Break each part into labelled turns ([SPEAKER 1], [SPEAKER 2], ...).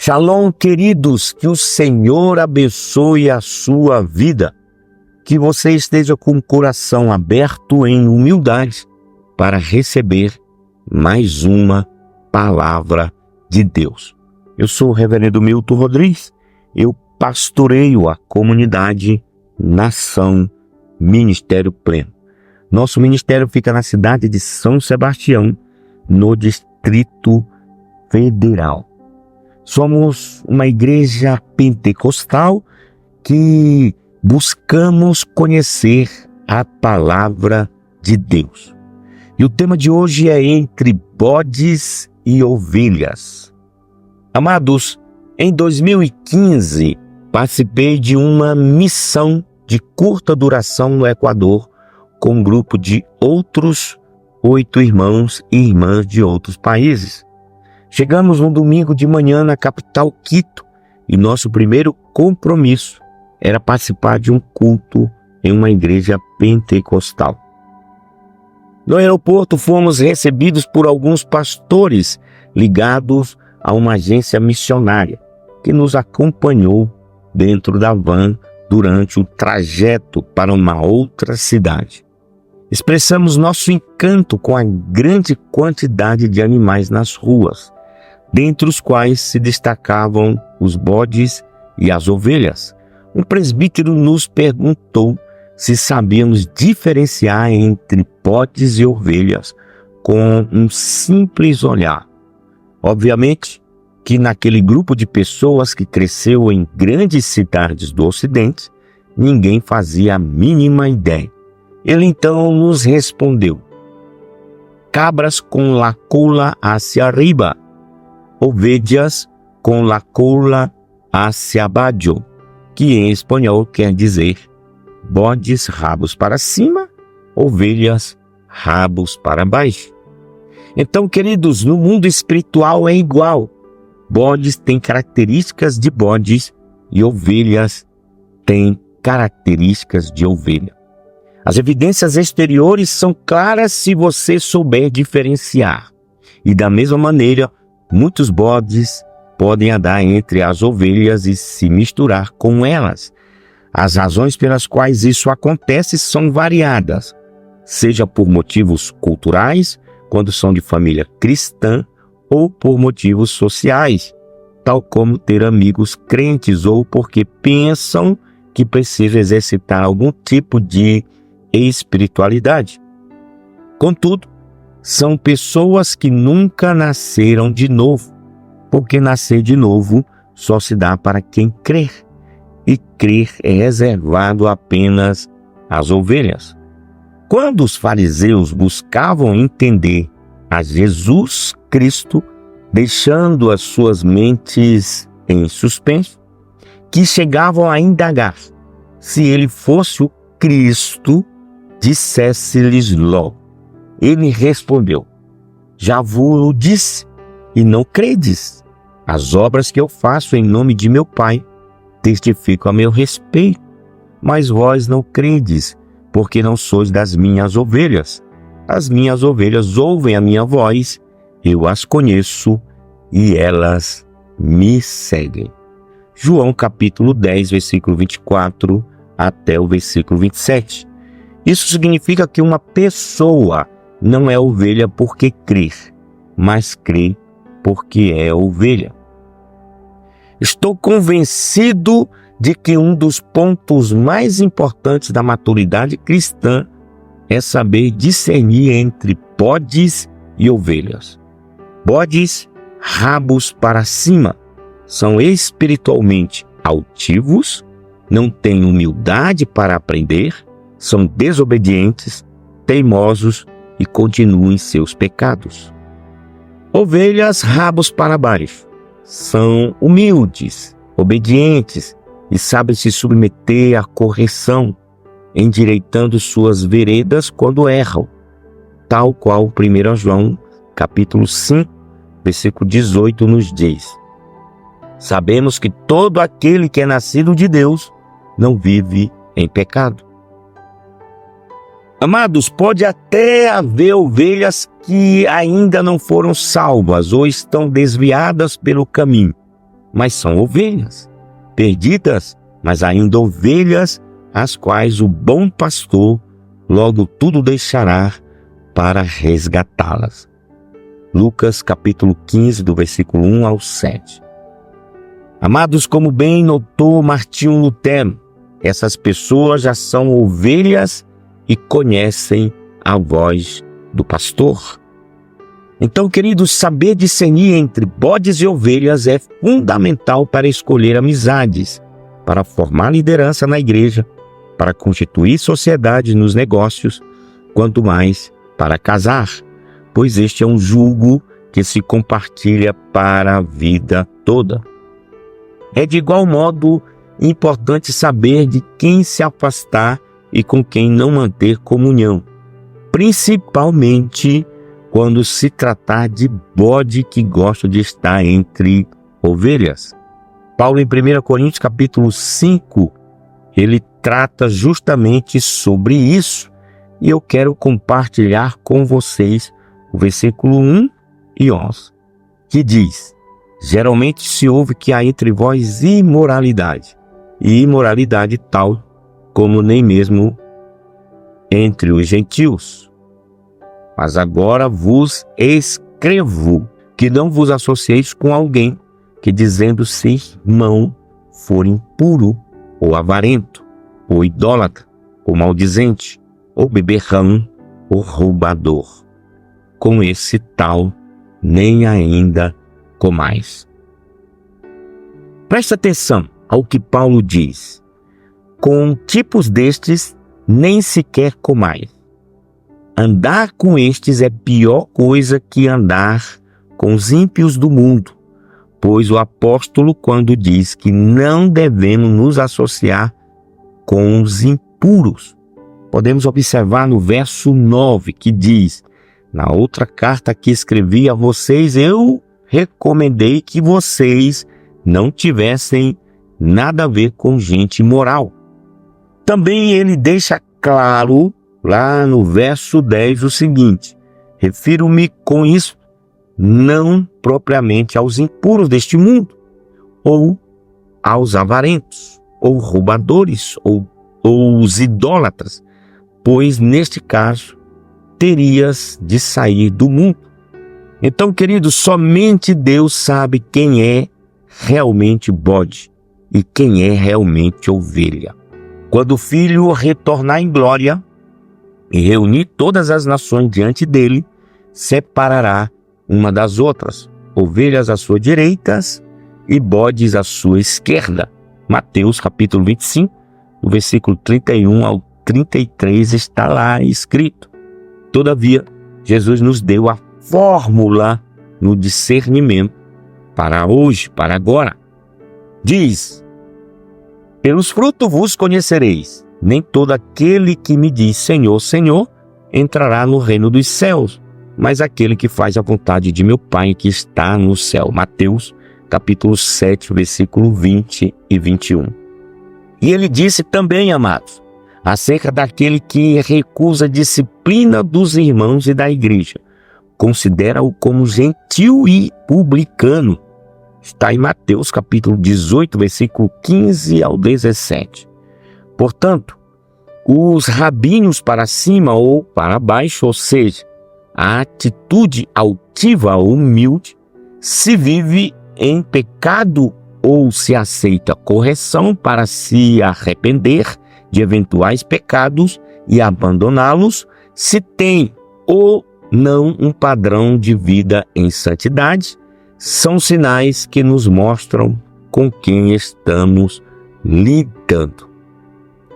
[SPEAKER 1] Shalom, queridos, que o Senhor abençoe a sua vida, que você esteja com o coração aberto em humildade para receber mais uma palavra de Deus. Eu sou o reverendo Milton Rodrigues, eu pastoreio a comunidade Nação Ministério Pleno. Nosso ministério fica na cidade de São Sebastião, no Distrito Federal. Somos uma igreja pentecostal que buscamos conhecer a palavra de Deus. E o tema de hoje é entre bodes e ovelhas. Amados, em 2015 participei de uma missão de curta duração no Equador com um grupo de outros 8 irmãos e irmãs de outros países. Chegamos um domingo de manhã na capital Quito e nosso primeiro compromisso era participar de um culto em uma igreja pentecostal. No aeroporto fomos recebidos por alguns pastores ligados a uma agência missionária que nos acompanhou dentro da van durante o trajeto para uma outra cidade. Expressamos nosso encanto com a grande quantidade de animais nas ruas, dentre os quais se destacavam os bodes e as ovelhas. Um presbítero nos perguntou se sabíamos diferenciar entre bodes e ovelhas com um simples olhar. Obviamente que naquele grupo de pessoas que cresceu em grandes cidades do Ocidente, ninguém fazia a mínima ideia. Ele então nos respondeu: cabras com la cola hacia arriba, ovelhas com la cola hacia abajo, que em espanhol quer dizer bodes rabos para cima, ovelhas rabos para baixo. Então, queridos, no mundo espiritual é igual. Bodes têm características de bodes e ovelhas têm características de ovelha. As evidências exteriores são claras se você souber diferenciar. E da mesma maneira, muitos bodes podem andar entre as ovelhas e se misturar com elas. As razões pelas quais isso acontece são variadas, seja por motivos culturais, quando são de família cristã, ou por motivos sociais, tal como ter amigos crentes ou porque pensam que precisam exercitar algum tipo de espiritualidade. Contudo, são pessoas que nunca nasceram de novo, porque nascer de novo só se dá para quem crer, e crer é reservado apenas às ovelhas. Quando os fariseus buscavam entender a Jesus Cristo, deixando as suas mentes em suspenso, que chegavam a indagar se ele fosse o Cristo, dissesse-lhes logo. Ele respondeu: já vos disse, e não credes. As obras que eu faço em nome de meu Pai testificam a meu respeito, mas vós não credes, porque não sois das minhas ovelhas. As minhas ovelhas ouvem a minha voz, eu as conheço e elas me seguem. João capítulo 10, versículo 24 até o versículo 27. Isso significa que uma pessoa não é ovelha porque crê, mas crê porque é ovelha. Estou convencido de que um dos pontos mais importantes da maturidade cristã é saber discernir entre bodes e ovelhas. Bodes, rabos para cima, são espiritualmente altivos, não têm humildade para aprender, são desobedientes, teimosos e continuam em seus pecados. Ovelhas, rabos para baixo, são humildes, obedientes e sabem se submeter à correção, endireitando suas veredas quando erram, tal qual 1 João capítulo 5, versículo 18 nos diz. Sabemos que todo aquele que é nascido de Deus não vive em pecado. Amados, pode até haver ovelhas que ainda não foram salvas ou estão desviadas pelo caminho, mas são ovelhas. Perdidas, mas ainda ovelhas, as quais o bom pastor logo tudo deixará para resgatá-las. Lucas capítulo 15, do versículo 1 ao 7. Amados, como bem notou Martinho Lutero, essas pessoas já são ovelhas e conhecem a voz do pastor. Então, queridos, saber discernir entre bodes e ovelhas é fundamental para escolher amizades, para formar liderança na igreja, para constituir sociedade nos negócios, quanto mais para casar, pois este é um jugo que se compartilha para a vida toda. É de igual modo importante saber de quem se afastar e com quem não manter comunhão, principalmente quando se tratar de bode que gosta de estar entre ovelhas. Paulo, em 1 Coríntios capítulo 5, ele trata justamente sobre isso, e eu quero compartilhar com vocês o versículo 1 e 11, que diz: geralmente se ouve que há entre vós imoralidade, e imoralidade tal como nem mesmo entre os gentios. Mas agora vos escrevo que não vos associeis com alguém que, dizendo-se irmão, for impuro, ou avarento, ou idólatra, ou maldizente, ou beberrão, ou roubador. Com esse tal nem ainda comais. Presta atenção ao que Paulo diz. Com tipos destes nem sequer comais. Andar com estes é pior coisa que andar com os ímpios do mundo, pois o apóstolo, quando diz que não devemos nos associar com os impuros, podemos observar no verso 9, que diz: na outra carta que escrevi a vocês, eu recomendei que vocês não tivessem nada a ver com gente imoral. Também ele deixa claro, lá no verso 10, o seguinte: refiro-me com isso não propriamente aos impuros deste mundo, ou aos avarentos, ou roubadores, ou os idólatras, pois neste caso terias de sair do mundo. Então, queridos, somente Deus sabe quem é realmente bode e quem é realmente ovelha. Quando o Filho retornar em glória e reunir todas as nações diante dele, separará uma das outras, ovelhas à sua direita e bodes à sua esquerda. Mateus capítulo 25, do versículo 31 ao 33 está lá escrito. Todavia, Jesus nos deu a fórmula no discernimento para hoje, para agora. Diz: pelos frutos vos conhecereis. Nem todo aquele que me diz Senhor, Senhor, entrará no reino dos céus, mas aquele que faz a vontade de meu Pai que está no céu. Mateus capítulo 7, versículo 20 e 21. E ele disse também, amados, acerca daquele que recusa a disciplina dos irmãos e da igreja, considera-o como gentil e publicano. Está em Mateus capítulo 18, versículo 15 ao 17. Portanto, os rabinhos para cima ou para baixo, ou seja, a atitude altiva ou humilde, se vive em pecado ou se aceita correção para se arrepender de eventuais pecados e abandoná-los, se tem ou não um padrão de vida em santidade, são sinais que nos mostram com quem estamos lidando.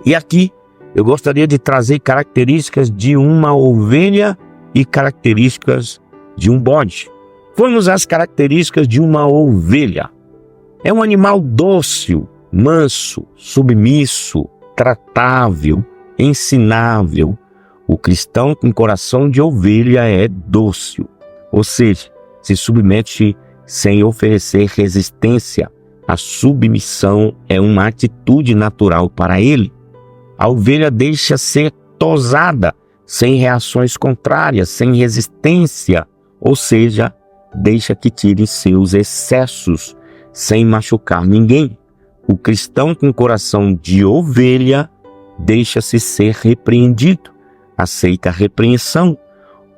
[SPEAKER 1] E aqui eu gostaria de trazer características de uma ovelha e características de um bode. Vamos às características de uma ovelha. É um animal dócil, manso, submisso, tratável, ensinável. O cristão com coração de ovelha é dócil, ou seja, se submete sem oferecer resistência. A submissão é uma atitude natural para ele. A ovelha deixa ser tosada, sem reações contrárias, sem resistência, ou seja, deixa que tire seus excessos, sem machucar ninguém. O cristão com coração de ovelha deixa-se ser repreendido, aceita a repreensão,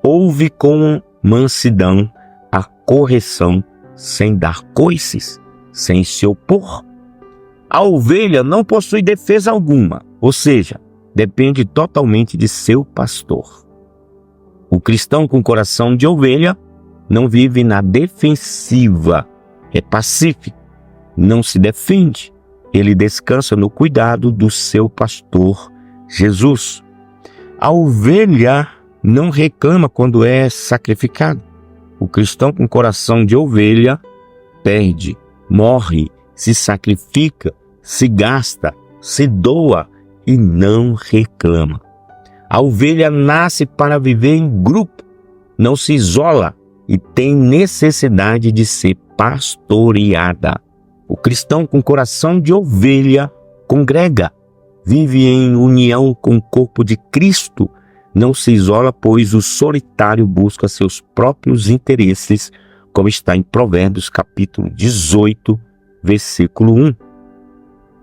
[SPEAKER 1] ouve com mansidão a correção sem dar coices, sem se opor. A ovelha não possui defesa alguma, ou seja, depende totalmente de seu pastor. O cristão com coração de ovelha não vive na defensiva, é pacífico, não se defende. Ele descansa no cuidado do seu pastor, Jesus. A ovelha não reclama quando é sacrificado. O cristão com coração de ovelha perde, morre, se sacrifica, se gasta, se doa e não reclama. A ovelha nasce para viver em grupo, não se isola e tem necessidade de ser pastoreada. O cristão com coração de ovelha congrega, vive em união com o corpo de Cristo, não se isola, pois o solitário busca seus próprios interesses, como está em Provérbios capítulo 18, versículo 1.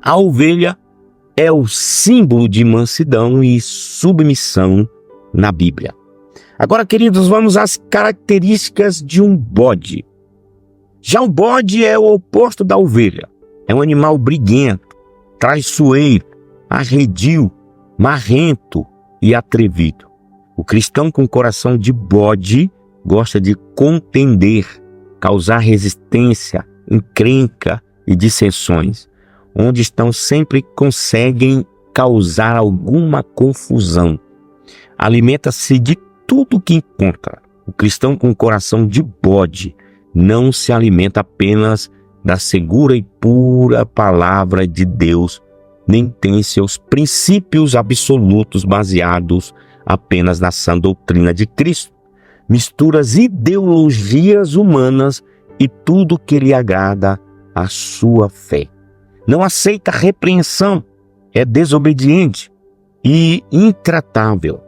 [SPEAKER 1] A ovelha é o símbolo de mansidão e submissão na Bíblia. Agora, queridos, vamos às características de um bode. Já o bode é o oposto da ovelha. É um animal briguento, traiçoeiro, arredio, marrento e atrevido. O cristão com coração de bode gosta de contender, causar resistência, encrenca e dissensões. Onde estão sempre conseguem causar alguma confusão. Alimenta-se de tudo que encontra. O cristão com coração de bode não se alimenta apenas da segura e pura palavra de Deus, nem tem seus princípios absolutos baseados apenas na sã doutrina de Cristo. Mistura as ideologias humanas e tudo que lhe agrada à sua fé. Não aceita repreensão, é desobediente e intratável.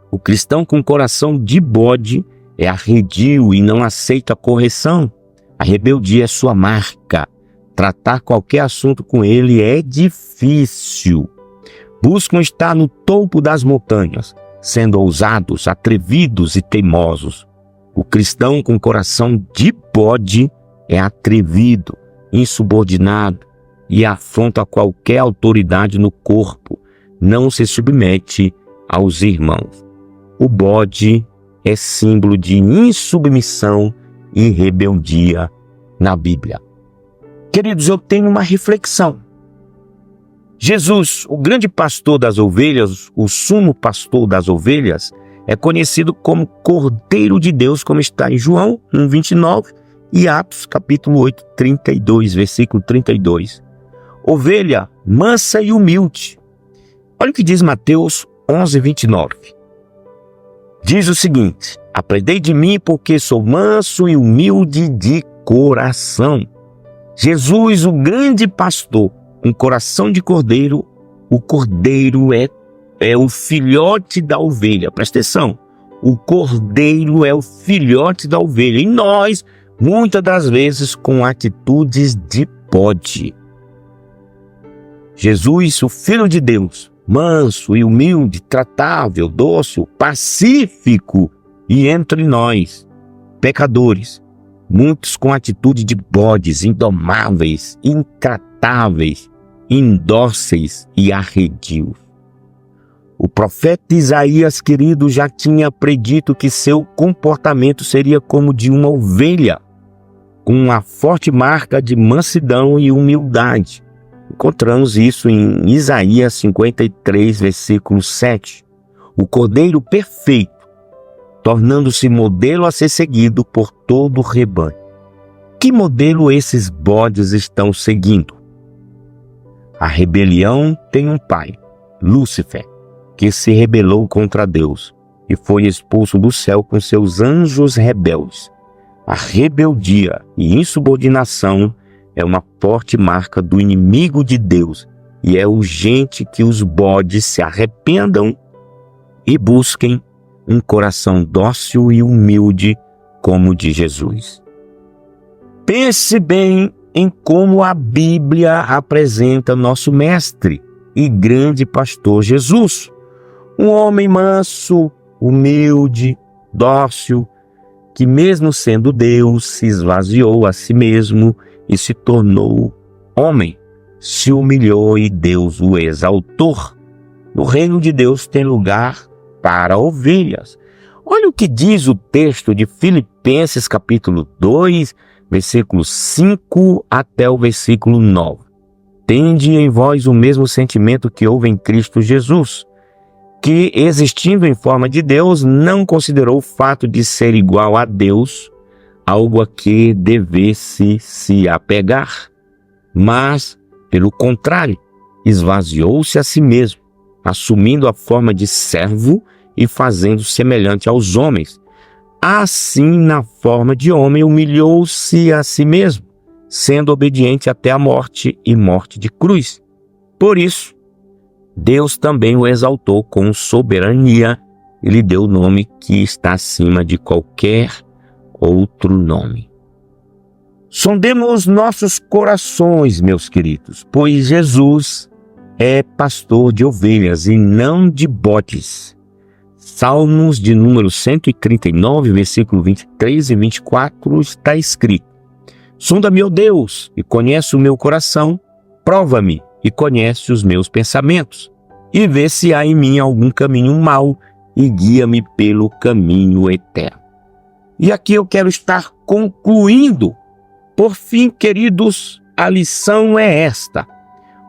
[SPEAKER 1] O cristão com coração de bode é arredio e não aceita correção. A rebeldia é sua marca. Tratar qualquer assunto com ele é difícil. Buscam estar no topo das montanhas, sendo ousados, atrevidos e teimosos. O cristão com coração de bode é atrevido, insubordinado e afronta qualquer autoridade no corpo. Não se submete aos irmãos. O bode é símbolo de insubmissão e rebeldia na Bíblia. Queridos, eu tenho uma reflexão. Jesus, o grande pastor das ovelhas, o sumo pastor das ovelhas, é conhecido como Cordeiro de Deus, como está em João 1:29 e Atos capítulo 8, 32, versículo 32. Ovelha mansa e humilde. Olha o que diz Mateus 11:29. Diz o seguinte: aprendei de mim, porque sou manso e humilde de coração. Jesus, o grande pastor, um coração de cordeiro. O cordeiro é o filhote da ovelha. Presta atenção. O cordeiro é o filhote da ovelha. E nós, muitas das vezes, com atitudes de bode. Jesus, o Filho de Deus, manso e humilde, tratável, dócil, pacífico, e entre nós, pecadores, muitos com atitude de bodes, indomáveis, intratáveis, indóceis e arredios. O profeta Isaías, querido, já tinha predito que seu comportamento seria como de uma ovelha, com uma forte marca de mansidão e humildade. Encontramos isso em Isaías 53, versículo 7. O cordeiro perfeito, tornando-se modelo a ser seguido por todo o rebanho. Que modelo esses bodes estão seguindo? A rebelião tem um pai, Lúcifer, que se rebelou contra Deus e foi expulso do céu com seus anjos rebeldes. A rebeldia e insubordinação é uma forte marca do inimigo de Deus e é urgente que os bodes se arrependam e busquem um coração dócil e humilde como o de Jesus. Pense bem em como a Bíblia apresenta nosso mestre e grande pastor Jesus. Um homem manso, humilde, dócil, que mesmo sendo Deus, se esvaziou a si mesmo e se tornou homem, se humilhou e Deus o exaltou. No reino de Deus tem lugar para ovelhas. Olha o que diz o texto de Filipenses capítulo 2, versículo 5 até o versículo 9. Tende em vós o mesmo sentimento que houve em Cristo Jesus, que, existindo em forma de Deus, não considerou o fato de ser igual a Deus algo a que devesse se apegar, mas, pelo contrário, esvaziou-se a si mesmo, assumindo a forma de servo e fazendo semelhante aos homens. Assim, na forma de homem, humilhou-se a si mesmo, sendo obediente até a morte e morte de cruz. Por isso, Deus também o exaltou com soberania e lhe deu o nome que está acima de qualquer outro nome. Sondemos nossos corações, meus queridos, pois Jesus é pastor de ovelhas e não de bodes. Salmos de número 139, versículo 23 e 24 está escrito: Sonda-me, ó Deus, e conhece o meu coração, prova-me e conhece os meus pensamentos, e vê se há em mim algum caminho mau, e guia-me pelo caminho eterno. E aqui eu quero estar concluindo. Por fim, queridos, a lição é esta.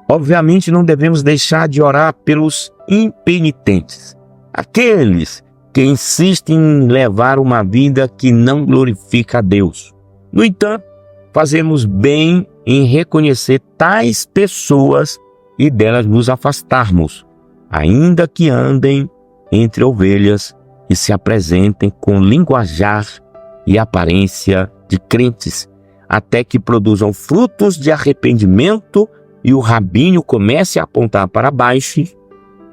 [SPEAKER 1] Obviamente não devemos deixar de orar pelos impenitentes, aqueles que insistem em levar uma vida que não glorifica a Deus. No entanto, fazemos bem em reconhecer tais pessoas e delas nos afastarmos, ainda que andem entre ovelhas e se apresentem com linguajar e aparência de crentes, até que produzam frutos de arrependimento e o rabinho comece a apontar para baixo.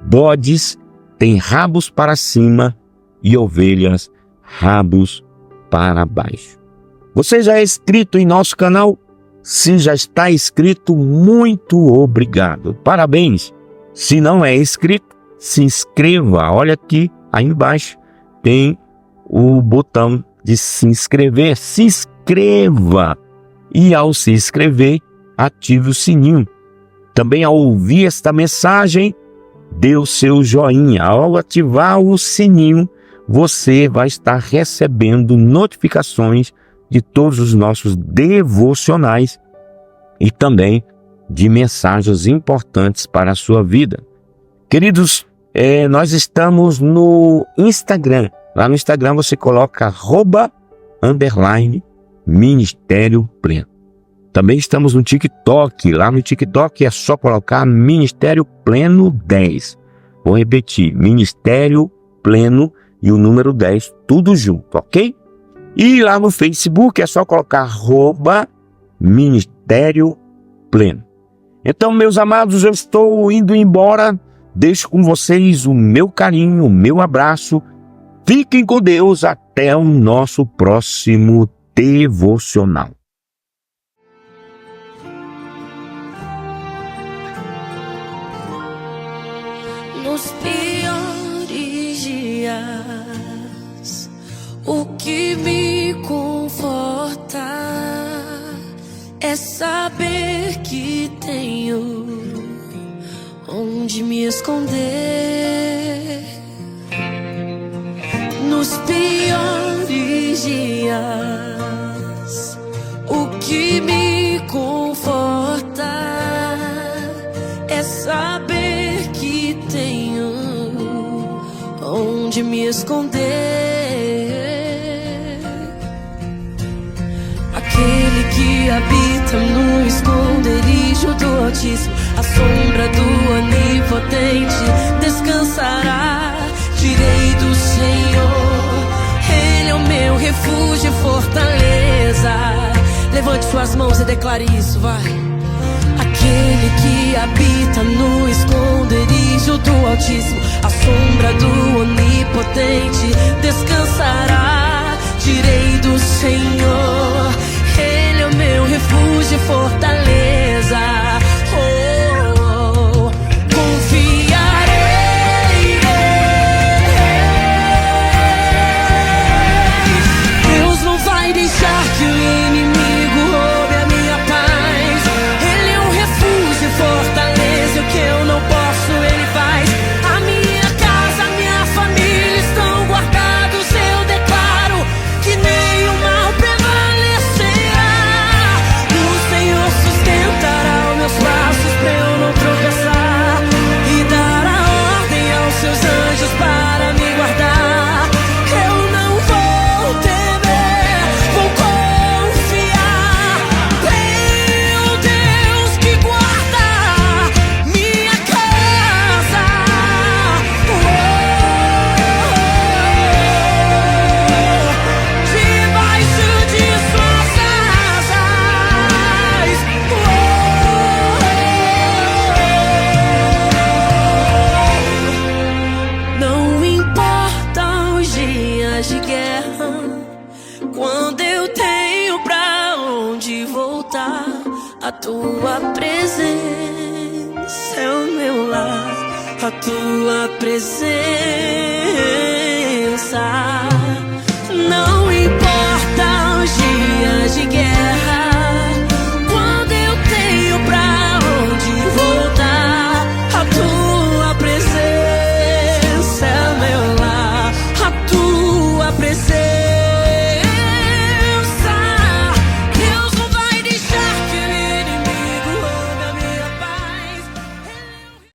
[SPEAKER 1] Bodes têm rabos para cima e ovelhas rabos para baixo. Você já é inscrito em nosso canal? Se já está inscrito, muito obrigado. Parabéns! Se não é inscrito, se inscreva. Olha aqui, aí embaixo tem o botão de se inscrever. Se inscreva! E ao se inscrever, ative o sininho. Também ao ouvir esta mensagem, dê o seu joinha. Ao ativar o sininho, você vai estar recebendo notificações de todos os nossos devocionais e também de mensagens importantes para a sua vida. Queridos, nós estamos no Instagram. Lá no Instagram você coloca @Ministério Pleno. Também estamos no TikTok. Lá no TikTok é só colocar Ministério Pleno 10. Vou repetir, Ministério Pleno e o número 10, tudo junto, ok? E lá no Facebook é só colocar @Ministério Pleno. Então, meus amados, eu estou indo embora. Deixo com vocês o meu carinho, o meu abraço. Fiquem com Deus até o nosso próximo devocional.
[SPEAKER 2] Nos piores dias, o que me conforta é saber que tenho onde me esconder. Nos piores dias, o que me conforta é saber que tenho onde me esconder. Aquele que habita no esconderijo do Altíssimo, a sombra do Onipotente descansará. Direi do Senhor, Ele é o meu refúgio e fortaleza. Levante suas mãos e declare isso, vai. Aquele que habita no esconderijo do Altíssimo, a sombra do Onipotente descansará. Direi do Senhor, Ele é o meu refúgio e fortaleza. Confiarei. Deus não vai deixar que o inimigo roube a minha paz. Ele é um refúgio e fortaleza, o que eu não posso ele faz. A minha casa, a minha família estão guardados. Eu declaro que nenhum mal prevalecerá. O Senhor sustentará os meus passos pra eu não tropeçar, e dará ordem aos seus anjos para me guardar. Eu não vou temer, vou confiar. Meu Deus que guarda minha casa. Debaixo de suas asas. Não importa os dias de guerra, quando eu tenho pra onde voltar, a tua presença é o meu lar, a tua presença. Não importa os dias de guerra,